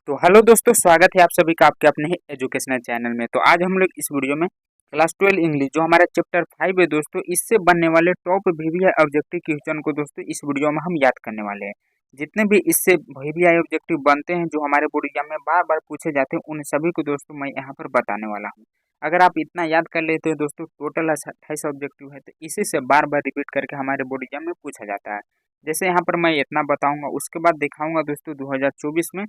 तो हेलो दोस्तों, स्वागत है आप सभी का आपके अपने ही एजुकेशनल चैनल में। तो आज हम लोग इस वीडियो में क्लास 12 इंग्लिश जो हमारा चैप्टर 5 है दोस्तों, इससे बनने वाले टॉप वीवीआई ऑब्जेक्टिव क्वेश्चन को दोस्तों इस वीडियो में हम याद करने वाले हैं। जितने भी इससे वीवीआई ऑब्जेक्टिव बनते हैं जो हमारे बोर्ड एग्जाम में बार बार पूछे जाते हैं, उन सभी को दोस्तों मैं यहाँ पर बताने वाला हूँ। अगर आप इतना याद कर लेते हैं दोस्तों, टोटल 28 ऑब्जेक्टिव है, तो इसी से बार बार रिपीट करके हमारे बोर्ड एग्जाम में पूछा जाता है। जैसे यहाँ पर मैं इतना बताऊंगा, उसके बाद दिखाऊंगा दोस्तों 2024 में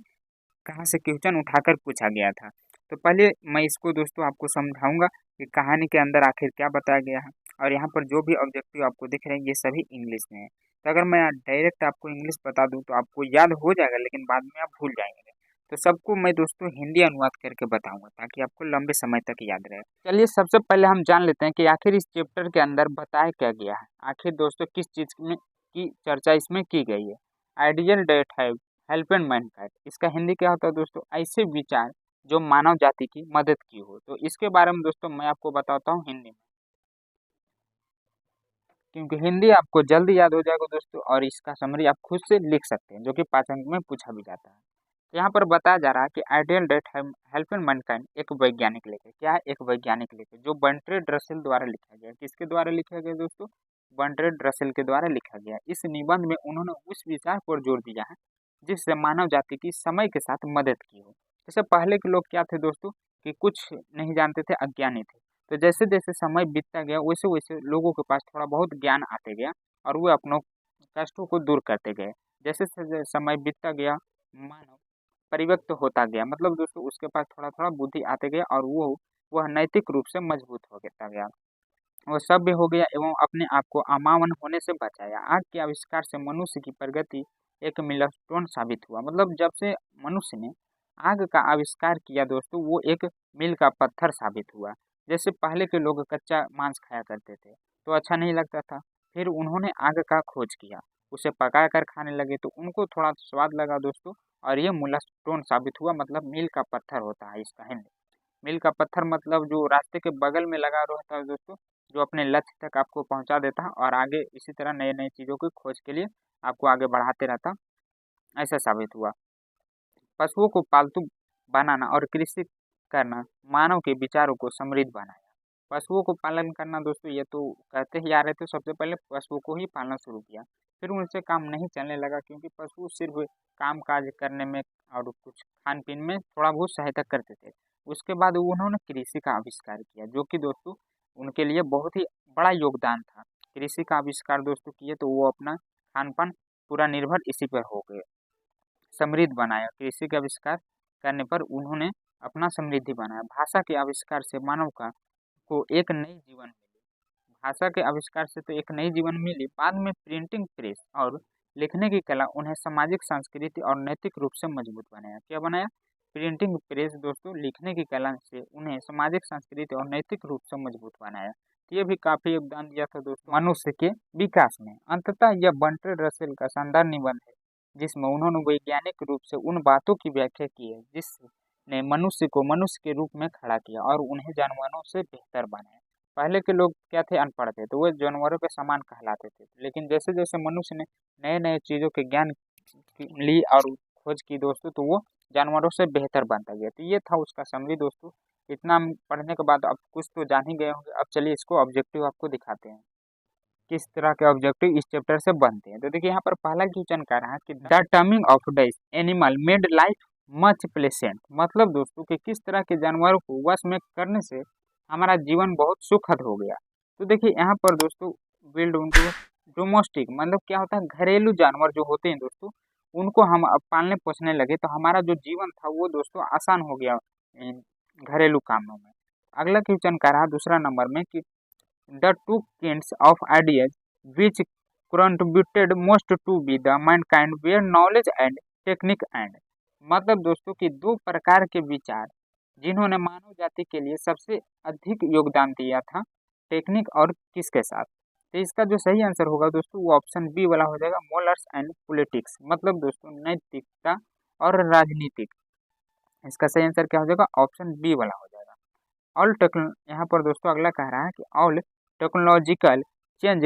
कहाँ से क्वेश्चन उठाकर पूछा गया था। तो पहले मैं इसको दोस्तों आपको समझाऊंगा कि कहानी के अंदर आखिर क्या बताया गया है। और यहाँ पर जो भी ऑब्जेक्टिव आपको दिख रहे हैं ये सभी इंग्लिश में है। तो अगर मैं डायरेक्ट आपको इंग्लिश बता दूं तो आपको याद हो जाएगा, लेकिन बाद में आप भूल जाएंगे। तो सबको मैं दोस्तों हिंदी अनुवाद करके बताऊंगा ताकि आपको लंबे समय तक याद रहे। चलिए सबसे पहले हम जान लेते हैं कि आखिर इस चैप्टर के अंदर बताया क्या गया है। आखिर दोस्तों किस चीज में की चर्चा इसमें की गई है। आइडियल डेट है हेल्प एंड मैनकाइंड, इसका हिंदी क्या होता है दोस्तों, ऐसे विचार जो मानव जाति की मदद की हो। तो इसके बारे में दोस्तों मैं आपको बताता हूँ हिंदी में, क्योंकि हिंदी आपको जल्दी याद हो जाएगा दोस्तों, और इसका समरी आप खुद से लिख सकते हैं, जो कि 5 अंक में पूछा भी जाता है। तो यहाँ पर बताया जा रहा है कि ideal that help and Mankind एक वैज्ञानिक लेख है। क्या है? एक वैज्ञानिक लेख है जो बर्ट्रैंड रसेल द्वारा लिखा गया। किसके द्वारा लिखा गया दोस्तों? बर्ट्रैंड रसेल के द्वारा लिखा गया। इस निबंध में उन्होंने उस विचार पर जोर दिया है जिससे मानव जाति की समय के साथ मदद की हो। जैसे पहले के लोग क्या थे दोस्तों, कि कुछ नहीं जानते थे, अज्ञानी थे। तो जैसे जैसे समय बीतता गया वैसे वैसे लोगों के पास थोड़ा बहुत ज्ञान आते गया और वो अपनों कष्टों को दूर करते गए। जैसे जैसे समय बीतता गया मानव परिव्यक्त होता गया, मतलब दोस्तों उसके पास थोड़ा थोड़ा बुद्धि आते गया और वो वह नैतिक रूप से मजबूत होता गया। वो सभ्य हो गया एवं अपने आप को अमावन होने से बचाया। आग के आविष्कार से मनुष्य की प्रगति एक मिलस्टोन साबित हुआ। मतलब जब से मनुष्य ने आग का आविष्कार किया दोस्तों, वो एक मील का पत्थर साबित हुआ। जैसे पहले के लोग कच्चा मांस खाया करते थे तो अच्छा नहीं लगता था, फिर उन्होंने आग का खोज किया, उसे पका कर खाने लगे तो उनको थोड़ा स्वाद लगा दोस्तों, और ये मिलस्टोन साबित हुआ। मतलब मील का पत्थर होता है इसका हिंदी। मील का पत्थर मतलब जो रास्ते के बगल में लगा रहता है दोस्तों, जो अपने लक्ष्य तक आपको पहुंचा देता है और आगे इसी तरह नए नए चीज़ों की खोज के लिए आपको आगे बढ़ाते रहता, ऐसा साबित हुआ। पशुओं को पालतू बनाना और कृषि करना मानव के विचारों को समृद्ध बनाया। पशुओं को पालन करना दोस्तों, ये तो कहते ही आ रहे थे, सबसे पहले पशुओं को ही पालना शुरू किया। फिर उनसे काम नहीं चलने लगा क्योंकि पशु सिर्फ काम काज करने में और कुछ खान पीन में थोड़ा बहुत सहायता करते थे। उसके बाद उन्होंने कृषि का आविष्कार किया, जो कि दोस्तों उनके लिए बहुत ही बड़ा योगदान था। कृषि का आविष्कार दोस्तों किए तो वो अपना खान पान पूरा निर्भर इसी पर हो गए, समृद्ध बनाया। कृषि का आविष्कार करने पर उन्होंने अपना समृद्धि बनाया। भाषा के आविष्कार से मानव का को एक नई जीवन मिली। भाषा के आविष्कार से तो एक नई जीवन मिली। बाद में प्रिंटिंग प्रेस और लिखने की कला उन्हें सामाजिक संस्कृति और नैतिक रूप से मजबूत बनाया। क्या बनाया? प्रिंटिंग प्रेस दोस्तों लिखने की कला से उन्हें सामाजिक संस्कृति और नैतिक रूप से मजबूत बनाया। तो ये भी काफी योगदान दिया था दोस्तों मनुष्य के विकास में। अंततः यह बर्ट्रैंड रसेल का शानदार निबंध है जिसमें उन्होंने वैज्ञानिक रूप से उन बातों की व्याख्या की है जिसने मनुष्य को मनुष्य के रूप में खड़ा किया और उन्हें जानवरों से बेहतर बनाया। पहले के लोग क्या थे? अनपढ़ थे, तो वो जानवरों के समान कहलाते थे। लेकिन जैसे जैसे मनुष्य ने नए नए चीज़ों के ज्ञान ली और खोज की दोस्तों, तो वो जानवरों से बेहतर बनता गया। तो ये था उसका समरी दोस्तों। इतना पढ़ने के बाद अब कुछ तो जान ही गए होंगे। अब चलिए इसको ऑब्जेक्टिव आपको दिखाते हैं, किस तरह के ऑब्जेक्टिव इस चैप्टर से बनते हैं। तो देखिए यहाँ पर पहला क्वेश्चन कह रहा है कि the taming of the animal made life much pleasant. मतलब दोस्तों कि किस तरह के जानवरों को वश में करने से हमारा जीवन बहुत सुखद हो गया। तो देखिए यहाँ पर दोस्तों बिल्ड उनको डोमेस्टिक, मतलब क्या होता है, घरेलू जानवर जो होते हैं दोस्तों, उनको हम अब पालने पोसने लगे तो हमारा जो जीवन था वो दोस्तों आसान हो गया घरेलू कामों में। अगला क्वेश्चन कह रहा है दूसरा नंबर में कि the two kinds of ideas which contributed most to be the mankind were knowledge and technique and। मतलब दोस्तों कि दो प्रकार के विचार जिन्होंने मानव जाति के लिए सबसे अधिक योगदान दिया था, टेक्निक और किसके साथ। तो इसका जो सही आंसर होगा दोस्तों वो ऑप्शन बी वाला हो जाएगा, मोरल्स एंड पॉलिटिक्स। मतलब दोस्तों नैतिकता और राजनीतिक। इसका सही आंसर क्या हो जाएगा? ऑप्शन बी वाला हो जाएगा। ऑल टेक्नो यहाँ पर दोस्तों अगला कह रहा है कि all technological change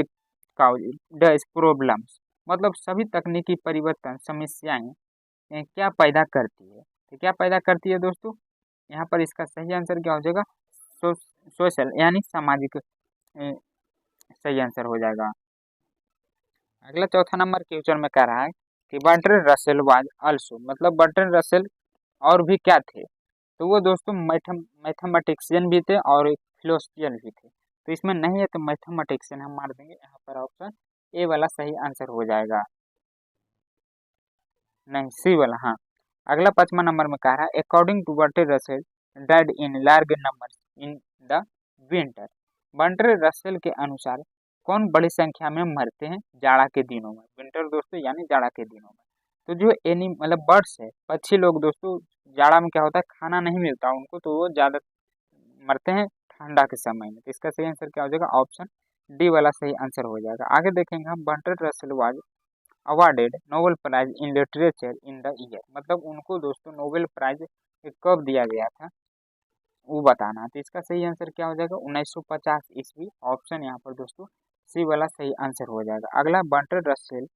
cause problems. मतलब सभी तकनीकी परिवर्तन समस्याएं क्या पैदा करती है। तो क्या पैदा करती है दोस्तों, यहाँ पर इसका सही आंसर क्या हो जाएगा, सोशल यानी सामाजिक सही आंसर हो जाएगा। अगला चौथा नंबर क्वेश्चन में कह रहा है कि बर्ट्रैंड रसेल वाज आल्सो, मतलब बर्ट्रैंड रसेल और भी क्या थे, तो वो दोस्तों मैथमेटिशियन भी थे और एक फिलोसफियन भी थे। तो इसमें नहीं है तो मैथमेटिशियन हम मार देंगे, यहाँ पर ऑप्शन ए वाला सही आंसर हो जाएगा, नहीं सी वाला। हाँ, अगला 5वां नंबर में कह रहा है according to Bertrand Russell died in large numbers in the winter. Bertrand Russell के अनुसार कौन बड़ी संख्या में मरते हैं जाड़ा के दिनों में, विंटर दोस्तों यानी जाड़ा के दिनों में। तो जो एनी मतलब बर्ड्स है, पक्षी लोग दोस्तों, जाड़ा में क्या होता है खाना नहीं मिलता उनको, तो वो ज़्यादा मरते हैं ठंडा के समय में। तो इसका सही आंसर क्या हो जाएगा, ऑप्शन डी वाला सही आंसर हो जाएगा। आगे देखेंगे हम, Bertrand Russell was awarded Nobel prize in literature in the year, मतलब उनको दोस्तों नोबेल प्राइज कब दिया गया था वो बताना है। तो इसका सही आंसर क्या हो जाएगा, 1950 ईस्वी, ऑप्शन यहाँ पर दोस्तों सी वाला सही आंसर हो जाएगा। अगला, Bertrand Russell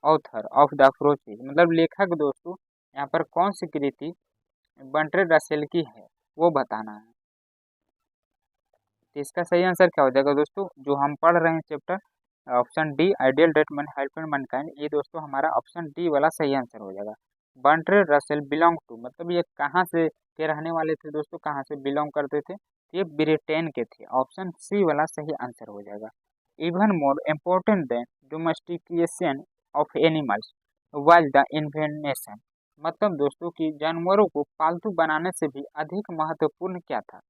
author of the process, मतलब लेखक दोस्तों यहाँ पर कौन सी कृति बर्ट्रैंड रसेल की है वो बताना है। तो इसका सही आंसर क्या हो जाएगा दोस्तों, जो हम पढ़ रहे हैं chapter option D ideal development helping Mankind, ये दोस्तों हमारा ऑप्शन डी वाला सही आंसर हो जाएगा। बर्ट्रैंड रसेल बिलोंग टू, मतलब ये कहाँ से के रहने वाले थे दोस्तों, कहाँ से बिलोंग करते थे, ये ब्रिटेन के थे, ऑप्शन सी वाला सही आंसर हो जाएगा। Even more important then domestication of animals was the invention, मतलब दोस्तों कि जानवरों को पालतू बनाने से भी अधिक महत्वपूर्ण क्या था।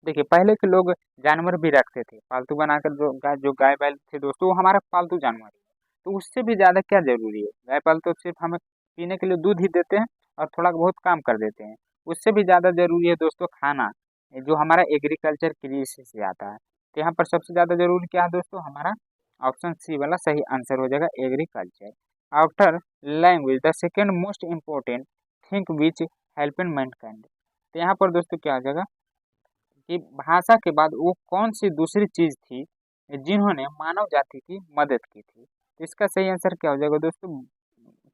देखिए पहले के लोग जानवर भी रखते थे पालतू बनाकर, जो गाय बैल थे दोस्तों वो हमारा पालतू जानवर है, तो उससे भी ज़्यादा क्या जरूरी है, गाय पाल तो सिर्फ हमें पीने के लिए दूध ही देते हैं और थोड़ा बहुत काम कर देते हैं, उससे भी ज़्यादा जरूरी है दोस्तों खाना, जो हमारा एग्रीकल्चर कृषि से आता है। तो यहाँ पर सबसे ज़्यादा जरूरी क्या है दोस्तों, हमारा ऑप्शन सी वाला सही आंसर हो जाएगा, agriculture. After language the second most important think which help in Mankind, तो यहाँ पर दोस्तों क्या हो जाएगा कि भाषा के बाद वो कौन सी दूसरी चीज थी जिन्होंने मानव जाति की मदद की थी। तो इसका सही आंसर क्या हो जाएगा दोस्तों,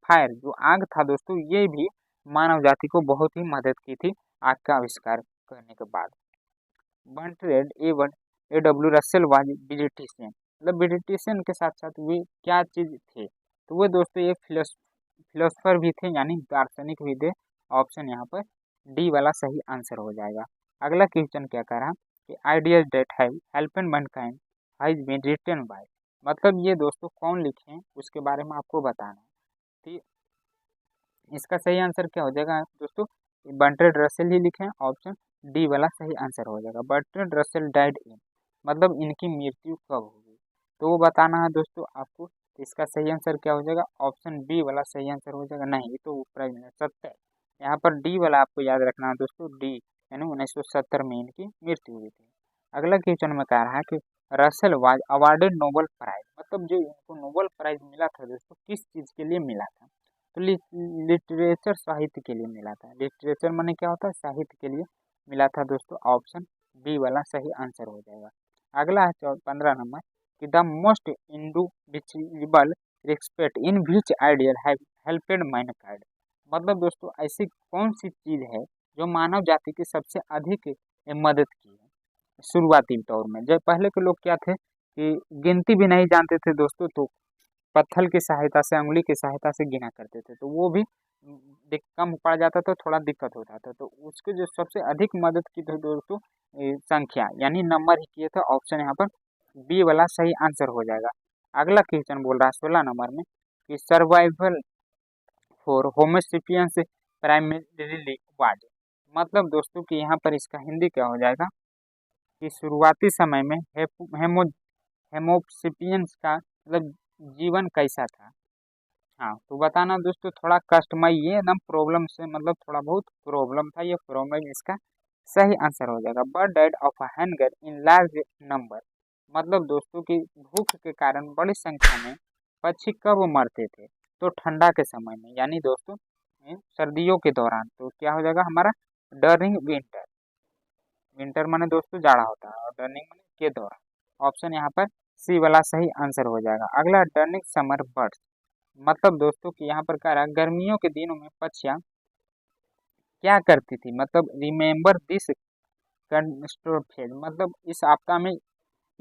फायर, जो आग था दोस्तों ये भी मानव जाति को बहुत ही मदद की थी आग का आविष्कार करने के बाद। बर्ट्रैंड एवन A W Russell was Britishian, मतलब ब्रिटिशियन के साथ साथ वे क्या चीज थे, तो वो दोस्तों एक फिलोसफर भी थे यानी दार्शनिक भी थे, ऑप्शन यहाँ पर डी वाला सही आंसर हो जाएगा। अगला क्वेश्चन क्या कह रहा कि ideas that have helped mankind has been written by, मतलब ये दोस्तों कौन लिखे हैं उसके बारे में आपको बताना है। तो इसका सही आंसर क्या हो जाएगा दोस्तों, बर्ट्रैंड रसेल ही लिखे हैं, ऑप्शन डी वाला सही आंसर हो जाएगा। बर्ट्रैंड रसेल डाइड इन, मतलब इनकी मृत्यु कब होगी तो वो बताना है दोस्तों आपको। तो इसका सही आंसर क्या हो जाएगा, ऑप्शन बी वाला सही आंसर हो जाएगा, नहीं ये तो ऊपर 70, यहाँ पर डी वाला आपको याद रखना है दोस्तों, डी यानी 1970 में इनकी मृत्यु हुई थी। अगला क्वेश्चन में कह रहा है कि Russell was awarded Nobel prize, मतलब जो इनको नोबेल प्राइज मिला था दोस्तों किस चीज़ के लिए मिला था, तो लिटरेचर साहित्य के लिए मिला था। लिटरेचर माने क्या होता है, साहित्य के लिए मिला था दोस्तों, ऑप्शन बी वाला सही आंसर हो जाएगा। अगला है 15 नंबर कि the most indivisible respect in which ideal have helped mankind, मतलब दोस्तों ऐसी कौन सी चीज़ है जो मानव जाति की सबसे अधिक मदद की है शुरुआती तौर में। जब पहले के लोग क्या थे कि गिनती भी नहीं जानते थे दोस्तों, तो पत्थर की सहायता से, उंगली की सहायता से गिना करते थे, तो वो भी कम पड़ जाता था, थोड़ा दिक्कत होता था, तो उसके जो सबसे अधिक मदद की थी दोस्तों संख्या यानी नंबर ही किए थे, ऑप्शन यहाँ पर बी वाला सही आंसर हो जाएगा। अगला क्वेश्चन बोल रहा है 16 नंबर में कि survival for Homo sapiens primarily was, मतलब दोस्तों कि यहाँ पर इसका हिंदी क्या हो जाएगा कि शुरुआती समय में हेमोसेपियंस का मतलब जीवन कैसा था। हाँ तो बताना दोस्तों, थोड़ा कष्टमय, ये एकदम प्रॉब्लम से मतलब थोड़ा बहुत प्रॉब्लम था, ये प्रॉब्लम इसका सही आंसर हो जाएगा। Bird died of hunger in large number, मतलब दोस्तों की भूख के कारण बड़ी संख्या में पक्षी कब मरते थे, तो ठंडा के समय में यानी दोस्तों सर्दियों के दौरान। तो क्या हो जाएगा हमारा डरिंग विंटर, विंटर माने दोस्तों जाड़ा होता है और डर्निंग माने के दौरान, ऑप्शन यहाँ पर सी वाला सही आंसर हो जाएगा। अगला डर्निंग समर बर्ड्स, मतलब दोस्तों कि यहाँ पर कह रहा है गर्मियों के दिनों में पक्षियाँ क्या करती थी, मतलब रिमेम्बर दिस कंस्ट्रोफेज, मतलब इस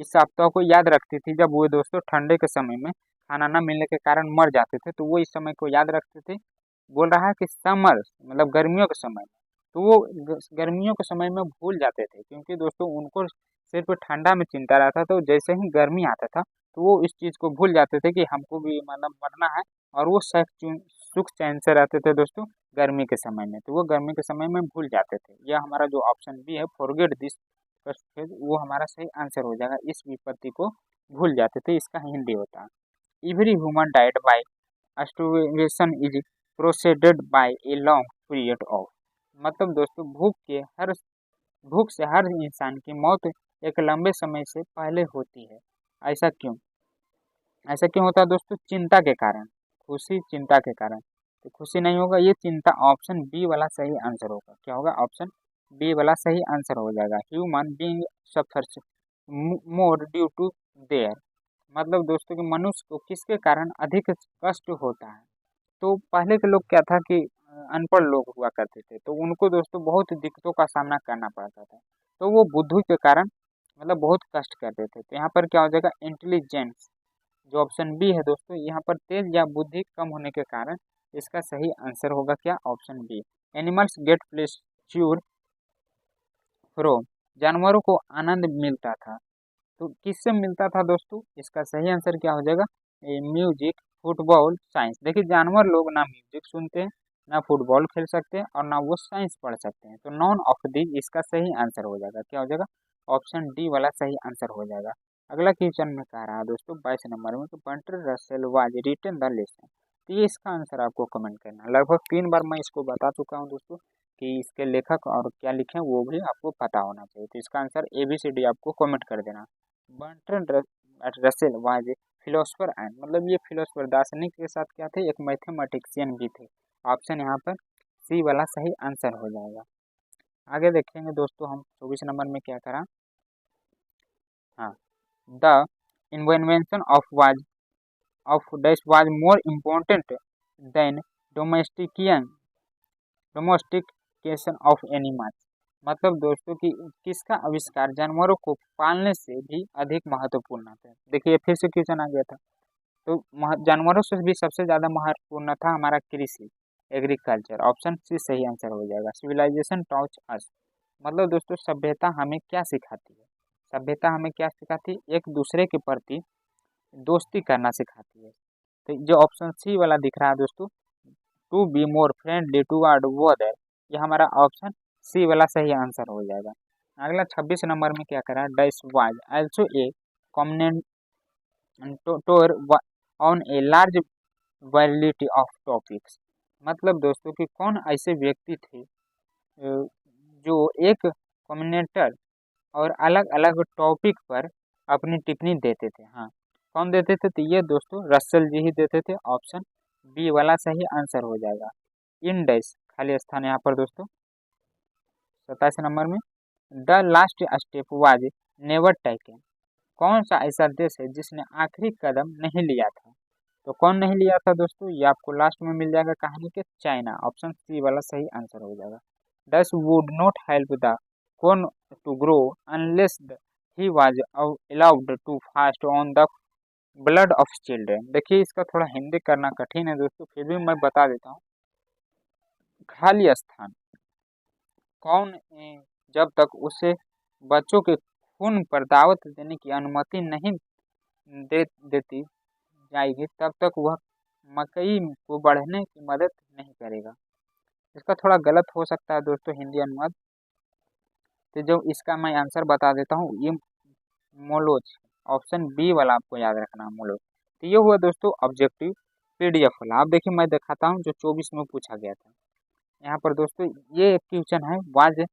सप्ताह को याद रखती थी जब वो दोस्तों ठंडे के समय में खाना न मिलने के कारण मर जाते थे, तो वो इस समय को याद रखते थे। बोल रहा है कि समर मतलब गर्मियों के समय में, तो वो गर्मियों के समय में भूल जाते थे, क्योंकि दोस्तों उनको सिर्फ ठंडा में चिंता रहता था। तो जैसे ही गर्मी आता था तो वो इस चीज़ को भूल जाते थे कि हमको भी मतलब मरना है, और वो सुख चैन से रहते थे दोस्तों गर्मी के समय में। तो वो गर्मी के समय में भूल जाते थे। यह हमारा जो ऑप्शन बी है, फॉरगेट दिस वो हमारा सही आंसर हो जाएगा। इस विपत्ति को भूल जाते थे, इसका हिंदी होता है every human died by starvation is proceeded by a long period of, मतलब दोस्तों भूख से हर इंसान की मौत एक लंबे समय से पहले होती है। ऐसा क्यों? ऐसा क्यों होता है दोस्तों? चिंता के कारण। खुशी चिंता के कारण, तो खुशी नहीं होगा, ये चिंता। ऑप्शन बी वाला सही आंसर होगा। क्या होगा? ऑप्शन बी वाला सही आंसर हो जाएगा। Human being suffers more due to their, मतलब दोस्तों कि मनुष्य को किसके कारण अधिक कष्ट होता है? तो पहले के लोग क्या था कि अनपढ़ लोग हुआ करते थे, तो उनको दोस्तों बहुत दिक्कतों का सामना करना पड़ता था। तो वो बुद्धि के कारण मतलब बहुत कष्ट करते थे। तो यहाँ पर क्या हो जाएगा? इंटेलिजेंस, जो ऑप्शन बी है दोस्तों, यहाँ पर तेज या बुद्धि कम होने के कारण इसका सही आंसर होगा क्या? Option B. Animals get pleasure from, जानवरों को आनंद मिलता था, तो किससे मिलता था दोस्तों? इसका सही आंसर क्या हो जाएगा? Music, football, science. देखिए जानवर लोग ना म्यूजिक सुनते हैं, ना फुटबॉल खेल सकते हैं, और ना वो साइंस पढ़ सकते हैं। तो नॉन ऑफ दी इसका सही आंसर हो जाएगा। क्या हो जाएगा? ऑप्शन डी वाला सही आंसर हो जाएगा। अगला क्वेश्चन में कह रहा है दोस्तों 22 नंबर में, तो Bertrand Russell was written the lesson, तो ये इसका आंसर आपको कमेंट करना है। लगभग 3 बार मैं इसको बता चुका हूँ दोस्तों कि इसके लेखक और क्या लिखे वो भी आपको पता होना चाहिए। तो इसका आंसर ABCD आपको कमेंट कर देना। Bertrand Russell was philosopher and, मतलब ये फिलोसफर दार्शनिक के साथ क्या थे? एक मैथमेटिशियन भी थे। ऑप्शन यहाँ पर सी वाला सही आंसर हो जाएगा। आगे देखेंगे दोस्तों हम 24 नंबर में क्या करा। हाँ, the invention of dash was more important than domestician domestication of animals, मतलब दोस्तों कि किसका आविष्कार जानवरों को पालने से भी अधिक महत्वपूर्ण था? देखिए फिर से क्वेश्चन आ गया था। तो जानवरों से भी सबसे ज्यादा महत्वपूर्ण था हमारा कृषि, एग्रीकल्चर। ऑप्शन सी सही आंसर हो जाएगा। सिविलाइजेशन टॉच अस, मतलब दोस्तों सभ्यता हमें क्या सिखाती है? सभ्यता हमें क्या सिखाती है? एक दूसरे के प्रति दोस्ती करना सिखाती है। तो जो ऑप्शन सी वाला दिख रहा है दोस्तों, to be more friendly toward other, ये हमारा ऑप्शन सी वाला सही आंसर हो जाएगा। अगला 26 नंबर में क्या करा? Dash was also a commentator on a large variety of topics, मतलब दोस्तों कि कौन ऐसे व्यक्ति थे जो एक कमेंटेटर और अलग अलग टॉपिक पर अपनी टिप्पणी देते थे। हाँ, कौन देते थे? तो ये दोस्तों रसल जी ही देते थे। ऑप्शन बी वाला सही आंसर हो जाएगा। इन डैश खाली स्थान यहाँ पर दोस्तों 27 नंबर में, the last step was never taken, कौन सा ऐसा देश है जिसने आखिरी कदम नहीं लिया था? तो कौन नहीं लिया था दोस्तों? ये आपको लास्ट में मिल जाएगा कहानी के, चाइना। ऑप्शन सी वाला सही आंसर हो जाएगा। Thus would not help the corn to grow unless he was allowed to fast on the blood of children. देखिए इसका थोड़ा हिंदी करना कठिन है दोस्तों, फिर भी मैं बता देता हूँ। खाली स्थान, कौन जब तक उसे बच्चों के खून पर दावत देने की अनुमति नहीं देती जाएगी तब तक वह मकई को बढ़ने की मदद नहीं करेगा। इसका थोड़ा गलत हो सकता है दोस्तों हिंदी अनुवाद, तो जो इसका मैं आंसर बता देता हूँ, ये मोलोच। ऑप्शन बी वाला आपको याद रखना है, मोलोच। तो ये हुआ दोस्तों ऑब्जेक्टिव PDF वाला। आप देखिए मैं दिखाता हूँ जो 24 में पूछा गया था। यहाँ पर दोस्तों ये क्वेश्चन है, वाज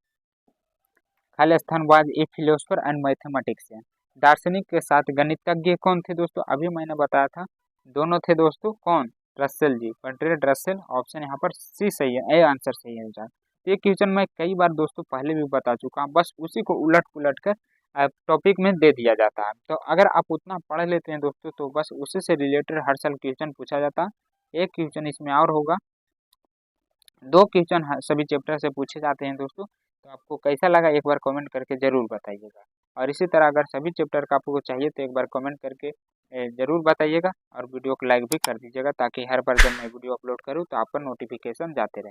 खाली स्थान was a philosopher and mathematician, दार्शनिक के साथ गणितज्ञ कौन थे दोस्तों? अभी मैंने बताया था दोनों थे दोस्तों, कौन? रसेल जी, बर्ट्रैंड रसेल। ऑप्शन यहाँ पर सी सही है, ए आंसर सही है जाए। तो ये क्वेश्चन मैं कई बार दोस्तों पहले भी बता चुका हूँ, बस उसी को उलट पुलट कर टॉपिक में दे दिया जाता है। तो अगर आप उतना पढ़ लेते हैं दोस्तों तो बस उसी से रिलेटेड हर साल क्वेश्चन पूछा जाता है। एक क्वेश्चन इसमें और होगा 2 क्वेश्चन सभी चैप्टर से पूछे जाते हैं दोस्तों। तो आपको कैसा लगा एक बार कमेंट करके ज़रूर बताइएगा। और इसी तरह अगर सभी चैप्टर का आपको चाहिए तो एक बार कमेंट करके ज़रूर बताइएगा और वीडियो को लाइक भी कर दीजिएगा, ताकि हर बार जब मैं वीडियो अपलोड करूँ तो आप पर नोटिफिकेशन जाते रहे।